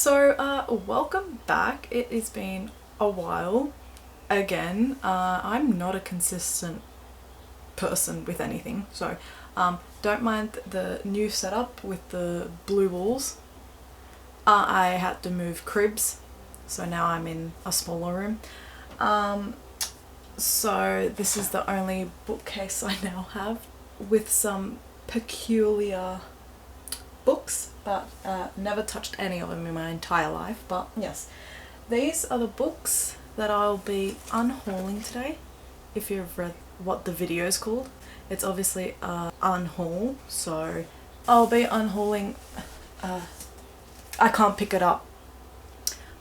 Welcome back. It has been a while again. I'm not a consistent person with anything, so don't mind the new setup with the blue walls. I had to move cribs, so now I'm in a smaller room. So this is the only bookcase I now have with some peculiar books, but never touched any of them in my entire life. But yes, these are the books that I'll be unhauling today. If you've read what the video is called, it's obviously unhaul, so I'll be unhauling. I can't pick it up,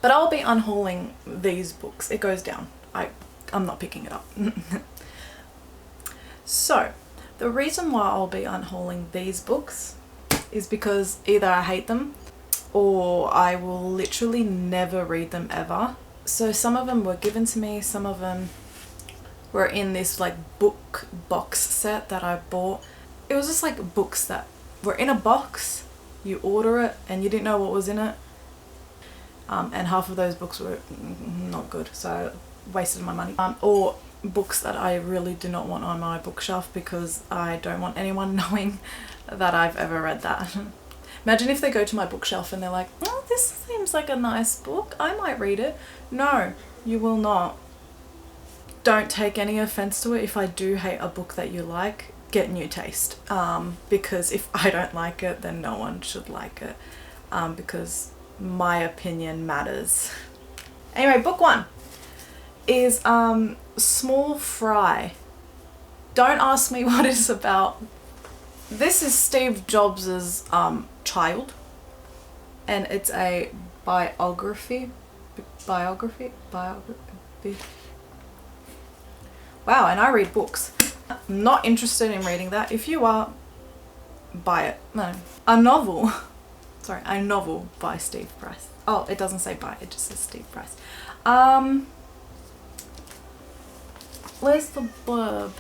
but I'll be unhauling these books. It goes down. I'm not picking it up. So the reason why I'll be unhauling these books is because either I hate them or I will literally never read them ever. So some of them were given to me, some of them were in this like book box set that I bought. It was just like books that were in a box, you order it and you didn't know what was in it, and half of those books were not good, so I wasted my money. Or books that I really do not want on my bookshelf because I don't want anyone knowing that I've ever read that. Imagine if they go to my bookshelf and they're like, oh, this seems like a nice book, I might read it. No, you will not. Don't take any offense to it if I do hate a book that you like. Get new taste, because if I don't like it, then no one should like it, because my opinion matters. Anyway, book one is Small Fry. Don't ask me what it's about. This is Steve Jobs's child, and it's a biography. Wow, and I read books. Not interested in reading that. If you are, buy it. No, a novel. Sorry, a novel by Steve Price. Oh, it doesn't say by, it just says Steve Price. Where's the blurb?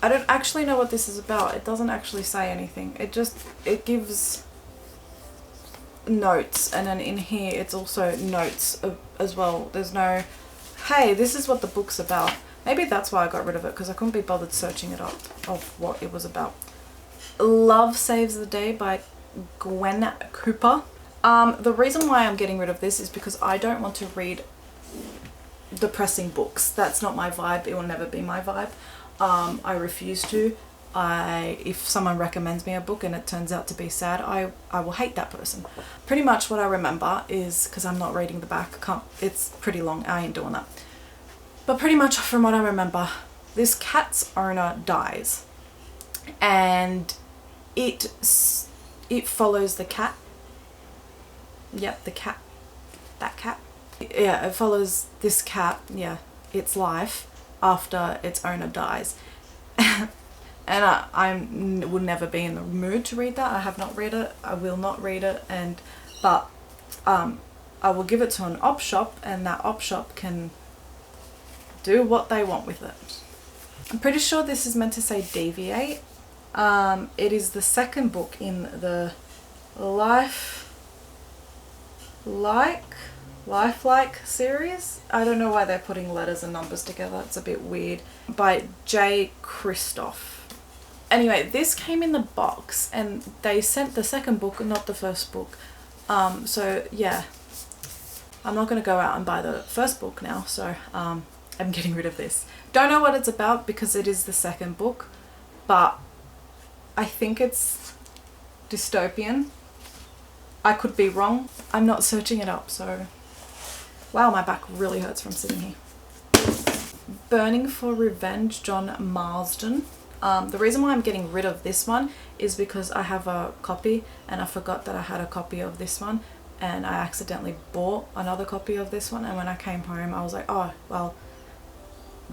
I don't actually know what this is about. It doesn't actually say anything. It gives notes, and then in here it's also notes as well. There's no, hey, this is what the book's about. Maybe that's why I got rid of it, because I couldn't be bothered searching it up of what it was about. Love Saves the Day by Gwen Cooper. The reason why I'm getting rid of this is because I don't want to read depressing books. That's not my vibe. It will never be my vibe. I refuse to. If someone recommends me a book and it turns out to be sad, I will hate that person. Pretty much what I remember is, because I'm not reading the back, it's pretty long, I ain't doing that. But pretty much from what I remember, this cat's owner dies, and it follows the cat. Yep, the cat. That cat. Yeah, it follows this cat, yeah, its life after its owner dies. And I would never be in the mood to read that. I have not read it. I will not read it. But I will give it to an op shop, and that op shop can do what they want with it. I'm pretty sure this is meant to say deviate. It is the second book in the lifelike series. I don't know why they're putting letters and numbers together. It's a bit weird. By J. Christoph. Anyway, this came in the box, and they sent the second book, not the first book. So yeah, I'm not going to go out and buy the first book now, so I'm getting rid of this. Don't know what it's about because it is the second book, but I think it's dystopian. I could be wrong. I'm not searching it up, so... Wow, my back really hurts from sitting here. Burning for Revenge, John Marsden. The reason why I'm getting rid of this one is because I have a copy, and I forgot that I had a copy of this one, and I accidentally bought another copy of this one, and when I came home I was like, oh, well,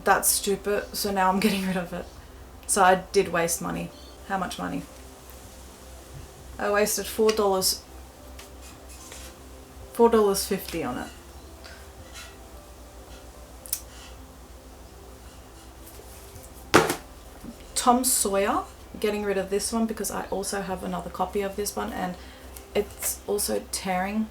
that's stupid, so now I'm getting rid of it. So I did waste money. How much money? I wasted $4.50 on it. Tom Sawyer, getting rid of this one because I also have another copy of this one, and it's also tearing.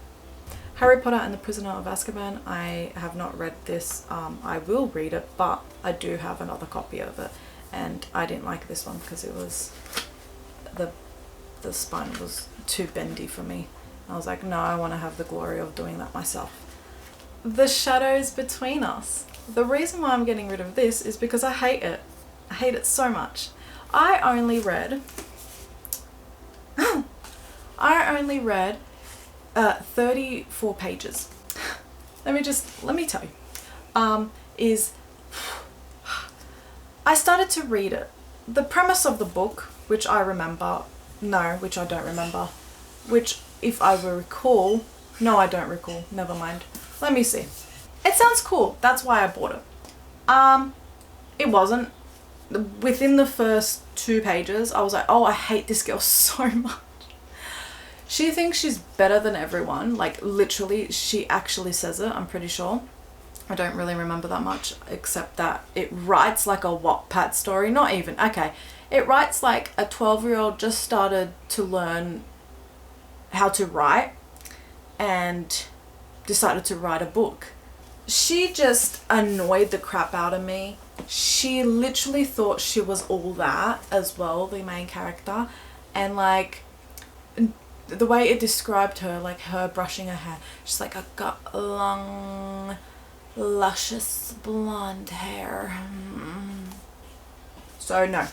Harry Potter and the Prisoner of Azkaban. I have not read this. I will read it, but I do have another copy of it, and I didn't like this one because it was the spine was too bendy for me. I was like, no, I want to have the glory of doing that myself. The Shadows Between Us. The reason why I'm getting rid of this is because I hate it. I hate it so much. I only read 34 pages. Let me tell you. I started to read it. The premise of the book, which I remember, which I don't remember, which if I will recall, no, I don't recall, never mind. Let me see. It sounds cool, that's why I bought it. It wasn't. Within the first 2 pages, I was like, oh, I hate this girl so much. She thinks she's better than everyone, like literally, she actually says it, I'm pretty sure. I don't really remember that much, except that it writes like a Wattpad story, not even, okay. It writes like a 12-year-old just started to learn how to write and decided to write a book. She just annoyed the crap out of me. She literally thought she was all that as well, the main character. And like, the way it described her, like her brushing her hair, she's like, I've got long, luscious blonde hair. So no,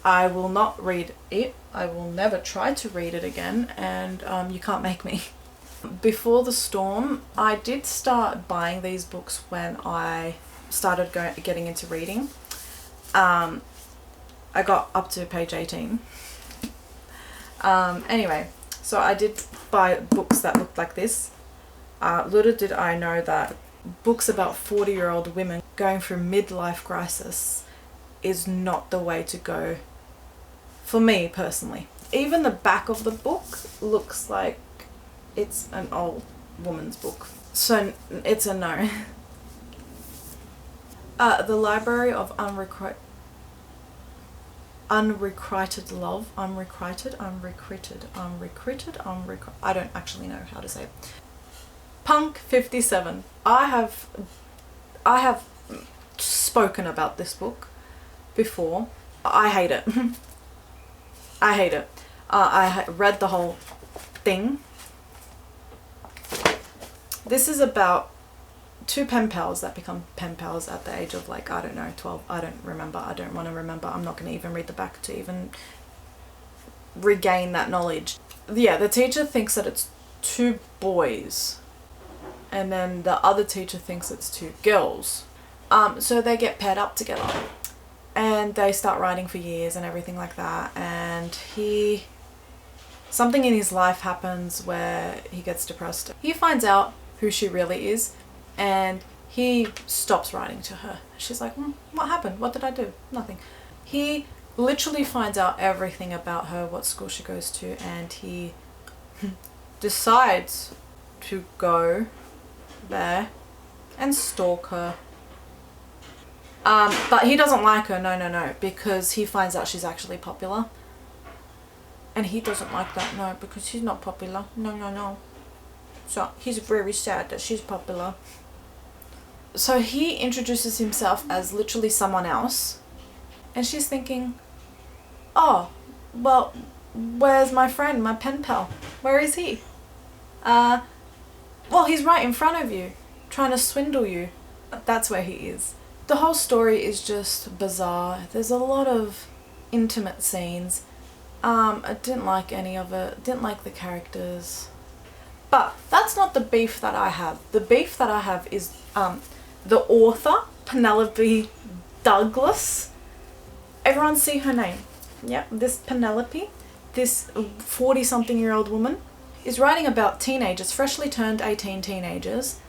I will not read it. I will never try to read it again, and you can't make me. Before the Storm, I did start buying these books when I started getting into reading. I got up to page 18. Anyway, so I did buy books that looked like this. Little did I know that books about 40-year-old women going through midlife crisis is not the way to go for me personally. Even the back of the book looks like it's an old woman's book. So it's a no. The Library of Unrequited Love. I don't actually know how to say it. Punk 57. I have spoken about this book before. I hate it. I hate it. I read the whole thing. This is about 2 pen pals that become pen pals at the age of like, I don't know, 12. I don't remember. I don't want to remember. I'm not going to even read the back to even regain that knowledge. Yeah, the teacher thinks that it's 2 boys, and then the other teacher thinks it's 2 girls. So they get paired up together, and they start writing for years and everything like that. And something in his life happens where he gets depressed. He finds out who she really is, and he stops writing to her. She's like, what happened? What did I do? Nothing. He literally finds out everything about her, what school she goes to, and he decides to go there and stalk her. But he doesn't like her, no, because he finds out she's actually popular. And he doesn't like that, no, because she's not popular. No. So he's very sad that she's popular. So he introduces himself as literally someone else. And she's thinking, oh, well, where's my friend, my pen pal? Where is he? Well, he's right in front of you, trying to swindle you. That's where he is. The whole story is just bizarre. There's a lot of intimate scenes. I didn't like any of it. Didn't like the characters. But that's not the beef that I have. The beef that I have is the author, Penelope Douglas. Everyone see her name. Yeah, this Penelope, this 40-something-year-old woman, is writing about teenagers, freshly turned 18 teenagers,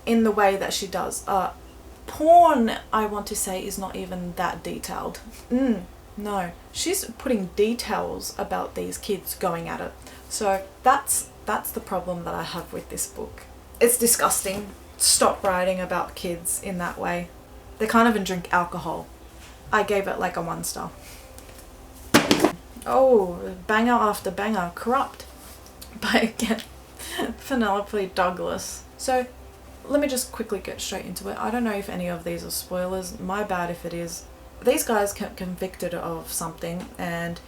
in the way that she does. Porn, I want to say, is not even that detailed. No, she's putting details about these kids going at it. So that's the problem that I have with this book. It's disgusting. Stop writing about kids in that way. They can't even drink alcohol. I gave it like a 1 star. Oh, banger after banger. Corrupt. But again, Penelope Douglas. So let me just quickly get straight into it. I don't know if any of these are spoilers. My bad if it is. These guys get convicted of something and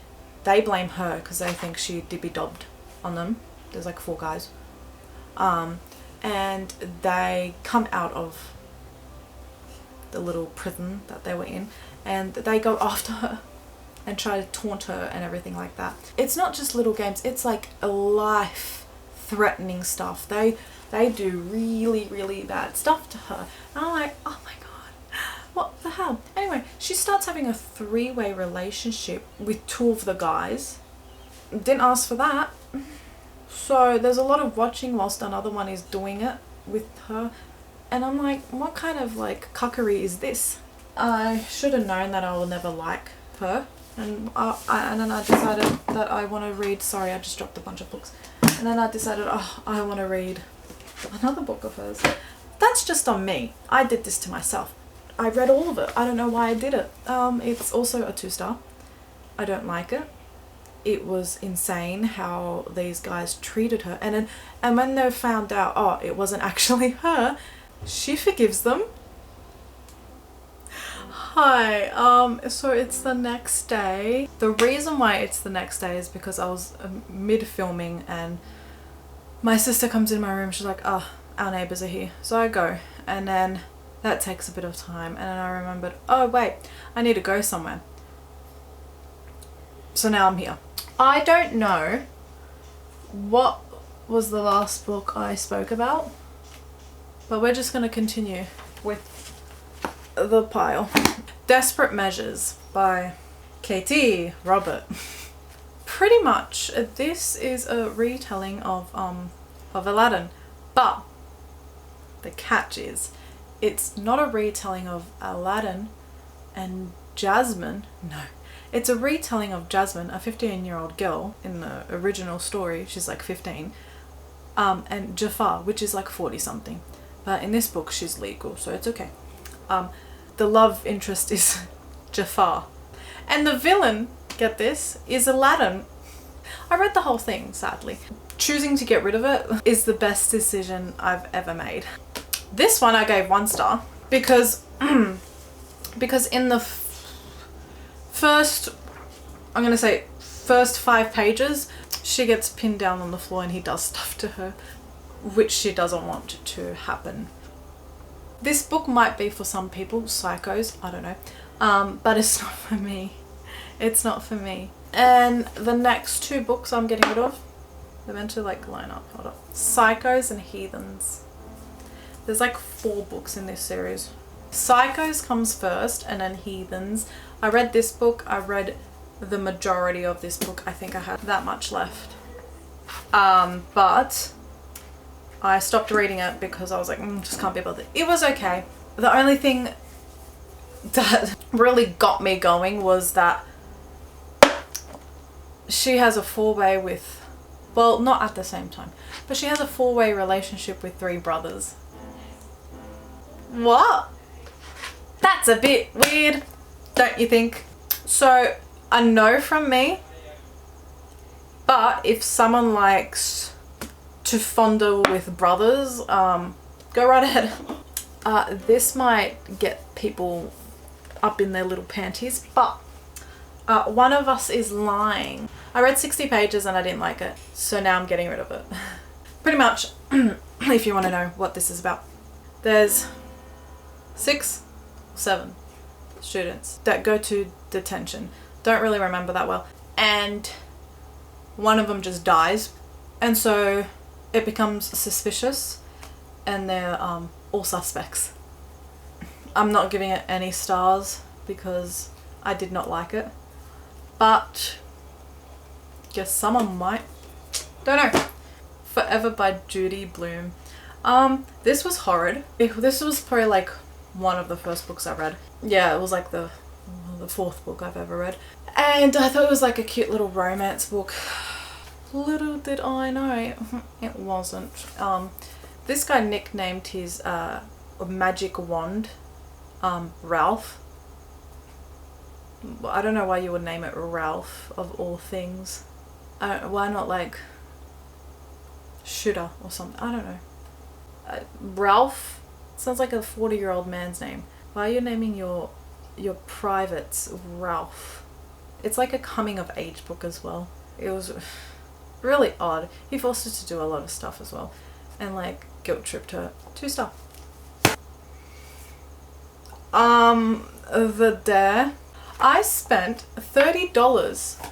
they blame her because they think she dibby-dobbed on them. There's like 4 guys. And they come out of the little prison that they were in and they go after her and try to taunt her and everything like that. It's not just little games, it's like life-threatening stuff. They do really, really bad stuff to her. And I'm like, oh my god, what the hell? Anyway, she starts having a 3-way relationship with 2 of the guys. Didn't ask for that. So there's a lot of watching whilst another one is doing it with her. And I'm like, what kind of like cuckery is this? I should have known that I will never like her. And then I decided that I want to read, sorry I just dropped a bunch of books. And then I decided, oh, I want to read another book of hers. That's just on me. I did this to myself. I read all of it. I don't know why I did it. It's also a 2-star. I don't like it. It was insane how these guys treated her. And when they found out, oh, it wasn't actually her, she forgives them. Hi, so it's the next day. The reason why it's the next day is because I was mid-filming and my sister comes in my room. She's like, oh, our neighbours are here. So I go, and then that takes a bit of time. And then I remembered, oh wait, I need to go somewhere. So now I'm here. I don't know what was the last book I spoke about, but we're just going to continue with the pile. Desperate Measures by Katie Robert. Pretty much this is a retelling of Aladdin, but the catch is it's not a retelling of Aladdin and Jasmine. No, it's a retelling of Jasmine, a 15-year-old girl in the original story. She's like 15, and Jafar, which is like 40 something, but in this book she's legal, so it's okay. The love interest is Jafar. And the villain, get this, is Aladdin. I read the whole thing, sadly. Choosing to get rid of it is the best decision I've ever made. This one I gave 1 star because in the first 5 pages, she gets pinned down on the floor and he does stuff to her, which she doesn't want to happen. This book might be for some people, psychos, I don't know, but it's not for me. It's not for me. And the next 2 books I'm getting rid of, they're meant to like line up, hold up. Psychos and Heathens. There's like 4 books in this series. Psychos comes first and then Heathens. I read this book, I read the majority of this book. I think I had that much left. But I stopped reading it because I was like, just can't be bothered. It was okay. The only thing that really got me going was that she has a 4-way with, well, not at the same time, but she has a 4-way relationship with 3 brothers. What? That's a bit weird, don't you think? So, a no from me, but if someone likes to fondle with brothers, go right ahead. This might get people up in their little panties, but One of Us is Lying. I read 60 pages and I didn't like it, so now I'm getting rid of it. Pretty much, if you want to know what this is about. There's 6 or 7 students that go to detention. Don't really remember that well. And one of them just dies. And so it becomes suspicious and they're all suspects. I'm not giving it any stars because I did not like it. But guess someone might. Don't know. Forever by Judy Blume. This was horrid. This was probably like one of the first books I read. Yeah, it was like the 4th book I've ever read. And I thought it was like a cute little romance book. Little did I know, it wasn't. This guy nicknamed his magic wand Ralph. I don't know why you would name it Ralph of all things. Why not like Shooter or something. I don't know. Ralph sounds like a 40-year-old man's name. Why are you naming your privates Ralph? It's like a coming of age book as well. It was really odd. He forced her to do a lot of stuff as well, and like guilt tripped her. 2-star. The Dare. I spent $30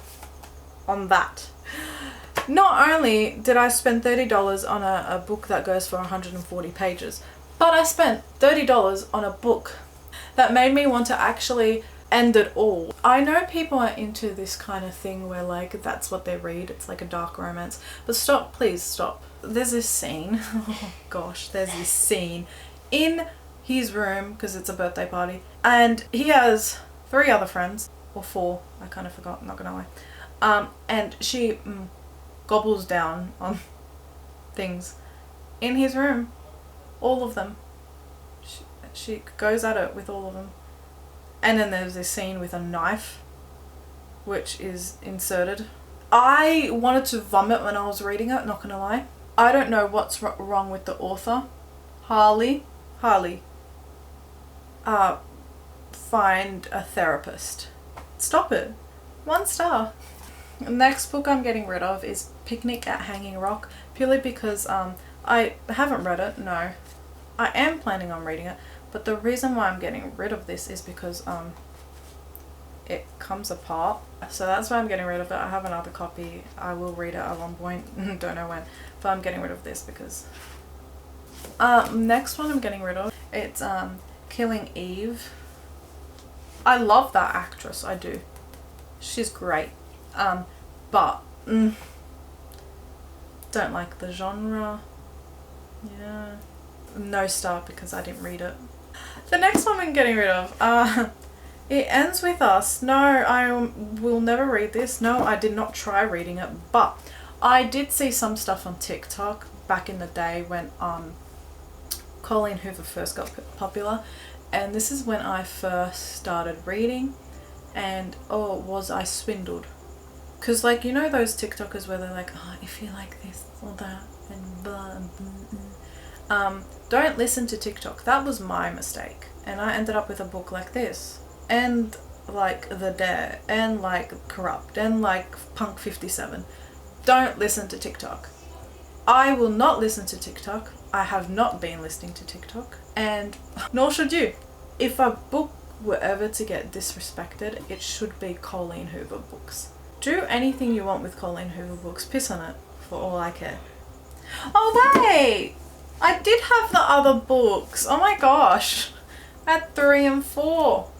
on that. Not only did I spend $30 on a book that goes for 140 pages, but I spent $30 on a book that made me want to actually end it all. I know people are into this kind of thing where like that's what they read, it's like a dark romance, but stop, please stop. There's this scene, oh gosh, there's this scene in his room because it's a birthday party, and he has 3 other friends, or 4, I kind of forgot, I'm not gonna lie, and she gobbles down on things in his room, all of them. She goes at it with all of them. And then there's this scene with a knife which is inserted. I wanted to vomit when I was reading it, not gonna lie. I don't know what's wrong with the author. Harley, find a therapist. Stop it. 1 star. Next book I'm getting rid of is Picnic at Hanging Rock, purely because I haven't read it, no. I am planning on reading it, but the reason why I'm getting rid of this is because it comes apart. So that's why I'm getting rid of it. I have another copy. I will read it at one point. Don't know when. But I'm getting rid of this because... next one I'm getting rid of. It's Killing Eve. I love that actress. I do. She's great. But... don't like the genre. Yeah. No star because I didn't read it. The next one I'm getting rid of, It Ends With Us. No, I will never read this. No, I did not try reading it, but I did see some stuff on TikTok back in the day when Colleen Hoover first got popular, and this is when I first started reading, and oh, was I swindled. Because like, you know those TikTokers where they're like, oh, if you like this or that and blah, blah, blah. Don't listen to TikTok. That was my mistake. And I ended up with a book like this. And like The Dare. And like Corrupt. And like Punk 57. Don't listen to TikTok. I will not listen to TikTok. I have not been listening to TikTok. And nor should you. If a book were ever to get disrespected, it should be Colleen Hoover books. Do anything you want with Colleen Hoover books. Piss on it for all I care. Oh wait! I did have the other books. Oh my gosh. At 3 and 4.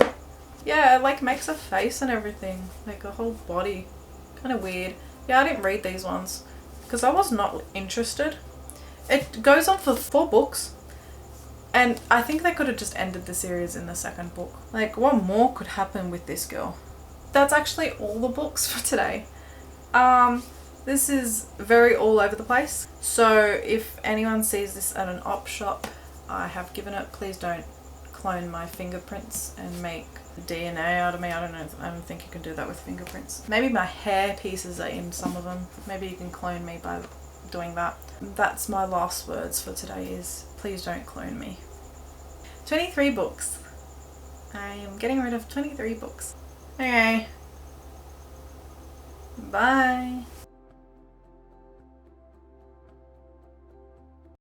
Yeah, it like makes a face and everything. Like a whole body. Kind of weird. Yeah, I didn't read these ones because I was not interested. It goes on for 4 books. And I think they could have just ended the series in the 2nd book. Like, what more could happen with this girl? That's actually all the books for today. This is very all over the place. So if anyone sees this at an op shop, I have given it. Please don't clone my fingerprints and make DNA out of me. I don't know. I don't think you can do that with fingerprints. Maybe my hair pieces are in some of them. Maybe you can clone me by doing that. That's my last words for today is please don't clone me. 23 books. I am getting rid of 23 books. Okay. Bye.